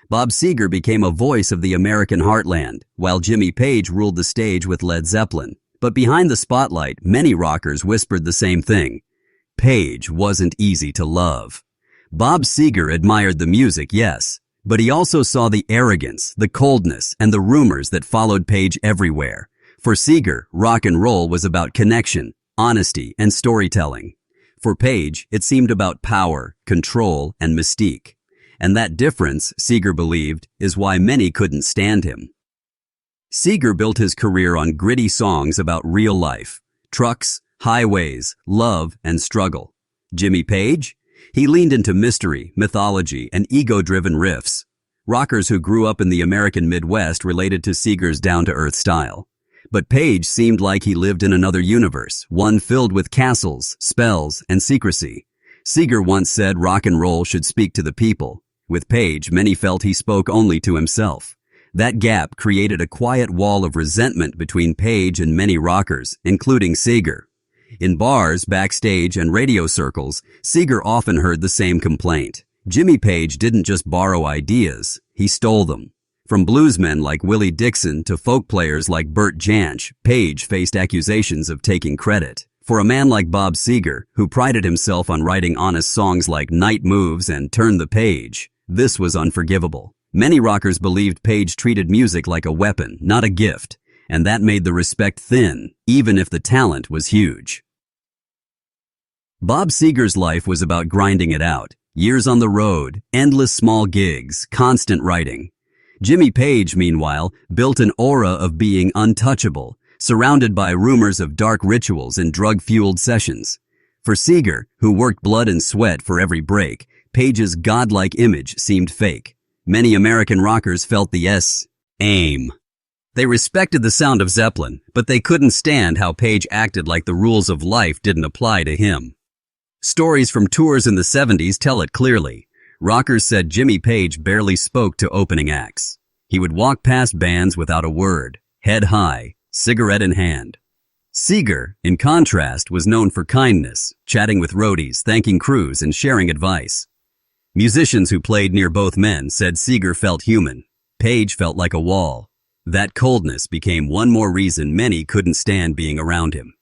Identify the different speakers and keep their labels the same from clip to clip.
Speaker 1: Bob Seger became a voice of the American heartland, while Jimmy Page ruled the stage with Led Zeppelin. But behind the spotlight, many rockers whispered the same thing. Page wasn't easy to love. Bob Seger admired the music, yes, but he also saw the arrogance, the coldness, and the rumors that followed Page everywhere. For Seger, rock and roll was about connection, honesty, and storytelling. For Page, it seemed about power, control, and mystique. And that difference, Seger believed, is why many couldn't stand him. Seger built his career on gritty songs about real life, trucks, highways, love, and struggle. Jimmy Page? He leaned into mystery, mythology, and ego-driven riffs. Rockers who grew up in the American Midwest related to Seger's down-to-earth style. But Page seemed like he lived in another universe, one filled with castles, spells, and secrecy. Seger once said rock and roll should speak to the people. With Page, many felt he spoke only to himself. That gap created a quiet wall of resentment between Page and many rockers, including Seger. In bars, backstage, and radio circles, Seger often heard the same complaint. Jimmy Page didn't just borrow ideas, he stole them. From bluesmen like Willie Dixon to folk players like Bert Jansch, Page faced accusations of taking credit. For a man like Bob Seger, who prided himself on writing honest songs like Night Moves and Turn the Page, this was unforgivable. Many rockers believed Page treated music like a weapon, not a gift, and that made the respect thin, even if the talent was huge. Bob Seger's life was about grinding it out. Years on the road, endless small gigs, constant writing. Jimmy Page, meanwhile, built an aura of being untouchable, surrounded by rumors of dark rituals and drug-fueled sessions. For Seger, who worked blood and sweat for every break, Page's godlike image seemed fake. Many American rockers felt the aim. They respected the sound of Zeppelin, but they couldn't stand how Page acted like the rules of life didn't apply to him. Stories from tours in the 70s tell it clearly. Rockers said Jimmy Page barely spoke to opening acts. He would walk past bands without a word, head high, cigarette in hand. Seger, in contrast, was known for kindness, chatting with roadies, thanking crews, and sharing advice. Musicians who played near both men said Seger felt human. Page felt like a wall. That coldness became one more reason many couldn't stand being around him.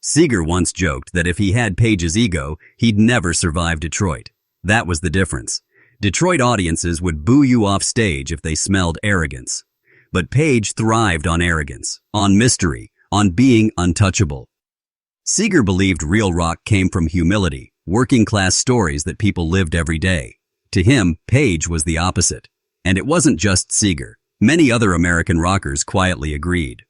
Speaker 1: Seger once joked that if he had Page's ego, he'd never survive Detroit. That was the difference. Detroit audiences would boo you off stage if they smelled arrogance. But Page thrived on arrogance, on mystery, on being untouchable. Seger believed real rock came from humility, working-class stories that people lived every day. To him, Page was the opposite. And it wasn't just Seger. Many other American rockers quietly agreed.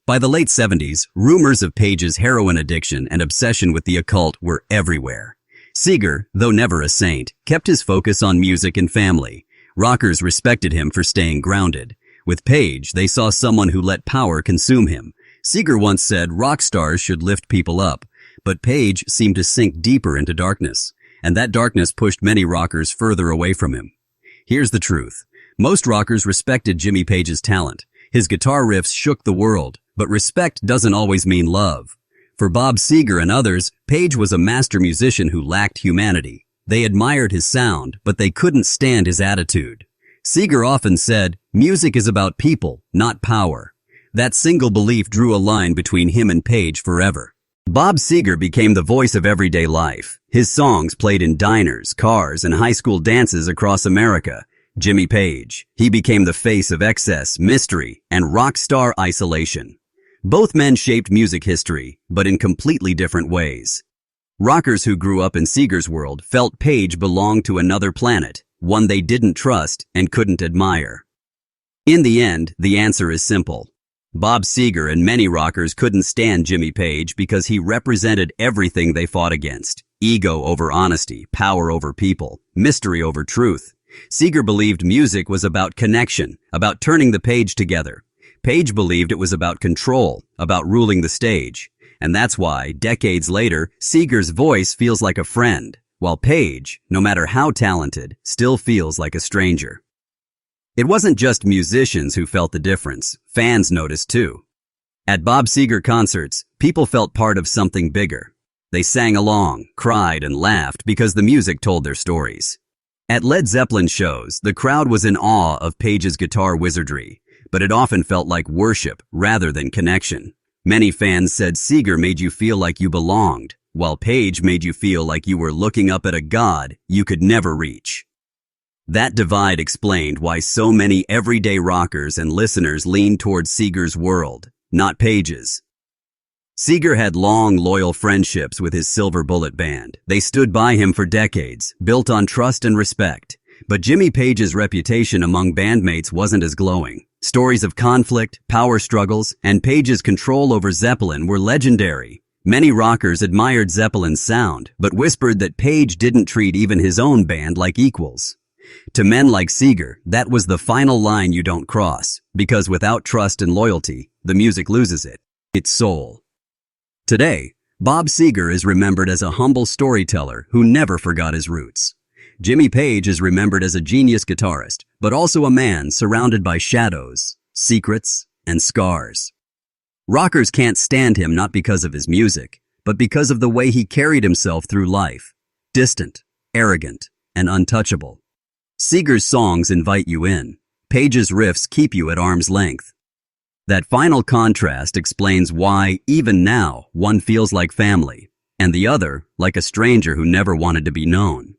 Speaker 1: By the late 70s, rumors of Page's heroin addiction and obsession with the occult were everywhere. Seger, though never a saint, kept his focus on music and family. Rockers respected him for staying grounded. With Page, they saw someone who let power consume him. Seger once said rock stars should lift people up, but Page seemed to sink deeper into darkness, and that darkness pushed many rockers further away from him. Here's the truth. Most rockers respected Jimmy Page's talent. His guitar riffs shook the world, but respect doesn't always mean love. For Bob Seger and others, Page was a master musician who lacked humanity. They admired his sound, but they couldn't stand his attitude. Seger often said, "Music is about people, not power." That single belief drew a line between him and Page forever. Bob Seger became the voice of everyday life. His songs played in diners, cars, and high school dances across America. Jimmy Page, he became the face of excess, mystery, and rock star isolation. Both men shaped music history, but in completely different ways. Rockers who grew up in Seger's world felt Page belonged to another planet, one they didn't trust and couldn't admire. In the end, the answer is simple. Bob Seger and many rockers couldn't stand Jimmy Page because he represented everything they fought against. Ego over honesty, power over people, mystery over truth. Seger believed music was about connection, about turning the page together. Page believed it was about control, about ruling the stage. And that's why, decades later, Seger's voice feels like a friend, while Page, no matter how talented, still feels like a stranger. It wasn't just musicians who felt the difference. Fans noticed too. At Bob Seger concerts, people felt part of something bigger. They sang along, cried, and laughed because the music told their stories. At Led Zeppelin shows, the crowd was in awe of Page's guitar wizardry, but it often felt like worship rather than connection. Many fans said Seger made you feel like you belonged, while Page made you feel like you were looking up at a god you could never reach. That divide explained why so many everyday rockers and listeners leaned toward Seger's world, not Page's. Seger had long, loyal friendships with his Silver Bullet band. They stood by him for decades, built on trust and respect. But Jimmy Page's reputation among bandmates wasn't as glowing. Stories of conflict, power struggles, and Page's control over Zeppelin were legendary. Many rockers admired Zeppelin's sound, but whispered that Page didn't treat even his own band like equals. To men like Seger, that was the final line you don't cross, because without trust and loyalty, the music loses its soul. Today, Bob Seger is remembered as a humble storyteller who never forgot his roots. Jimmy Page is remembered as a genius guitarist, but also a man surrounded by shadows, secrets, and scars. Rockers can't stand him not because of his music, but because of the way he carried himself through life. Distant, arrogant, and untouchable. Seger's songs invite you in. Page's riffs keep you at arm's length. That final contrast explains why, even now, one feels like family, and the other like a stranger who never wanted to be known.